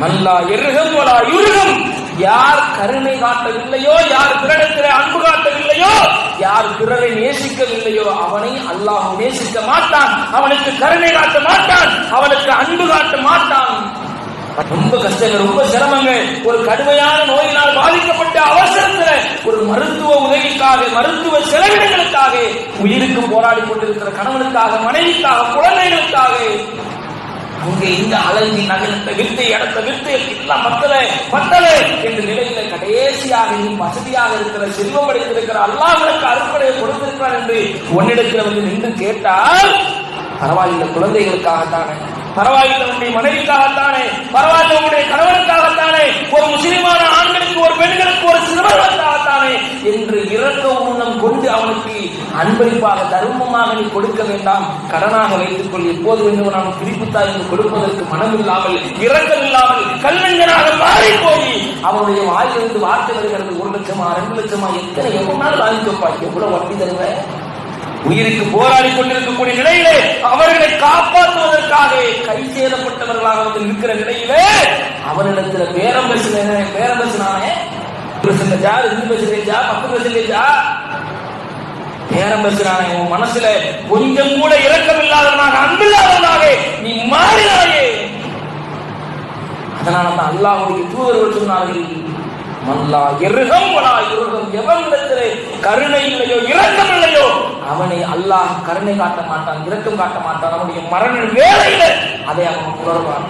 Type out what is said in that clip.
மல்லா இர்ஹம் வலா யுர்ஹம், யார் கருணை காட்டவில்லையோ, யார் பிறரிடத்தில் அன்பு காட்டவில்லையோ, யார் பிறரை நேசிக்கவில்லையோ அவனை அல்லாஹ் நேசிக்க மாட்டான், அவனுக்கு கருணை காட்ட மாட்டான், அவனுக்கு அன்பு காட்ட மாட்டான். ரொம்ப கஷ்டங்கள், ரொம்ப சிரமங்கள், ஒரு கடுமையான நோயினால் பாதிக்கப்பட்ட அவசரத்தில் ஒரு மருத்துவ உதவிக்காக, மருத்துவ செலவினங்களுக்காக உயிருக்கு போராடி கொண்டிருக்கிற கணவனுக்காக, மனைவிக்காக, குழந்தைகளுக்காக அங்கே இந்த அலைஞ்சி நகரத்தை விட்டு இடத்தை விட்டு எல்லாம் பத்தலை என்ற நிலையில கடைசியாக நீ வசதியாக இருக்கிற, செல்வம் அடைந்திருக்கிற, அல்லாஹ்வுக்கு அருட்கொடையை கொடுத்திருக்கிறார் என்று உன்னிடத்தில் வந்து நின்று கேட்டால், பரவாயில்லை குழந்தைகளுக்காகத்தானே, பரவாயில்லை உன்னுடைய மனைவிக்காகத்தானே, பரவாயில்லை உன்னுடைய கணவனுக்காகத்தானே, ஒரு முஸ்லிமான ஆண்களுக்கு, ஒரு பெண்களுக்கு, ஒரு சிறுவர்களுக்காகத்தானே என்று இரக்க உள்ளம் கொண்டு அவனுக்கு அன்பளிப்பாக தர்மமாக நீ கொடுக்க வேண்டாம், கடனாக வைத்துக் கொள், எப்போது வேண்டும் நாம் திருப்பித்தாய் என்று கொடுப்பதற்கு மனமில்லாமல், இரக்கமில்லாமல், கல்வெஞ்சனாக மாறி போய் அவனுடைய வாயிலிருந்து வார்த்தை வருகிறது, 1 லட்சமா 2 லட்சமா எத்தனை எவ்வளவு நாள் வாங்கிக்கப்பா, எவ்வளவு வட்டி தருவேன். உயிருக்கு போராடி கொண்டிருக்கக்கூடிய நிலையிலே அவர்களை காப்பாற்றுவதற்காக கை சேதப்பட்டவர்களாக வந்து இருக்கிற நிலையிலே அவனிடத்துல பேரம் பேசினானே, 10% பேரம் பேசுறானே, உன் மனசுல கொஞ்சம் கூட இரக்கம் இல்லாதவனாக, அன்பில்லாதவனாக நீ மாறினாயே. அதனால தான் அல்லாஹ்வுடைய தூதர்கள் சொன்னார்கள், மல்லா இர்ஹம் வலா யுர்ஹம், எவனிடத்திலே கருணை இல்லையோ, இரக்கம் இல்லையோ அவனை அல்லாஹ் கருணை காட்ட மாட்டான், இரக்கம் காட்ட மாட்டான். அவனுடைய மரண வேளையில அதை அவன் உணர்வான்.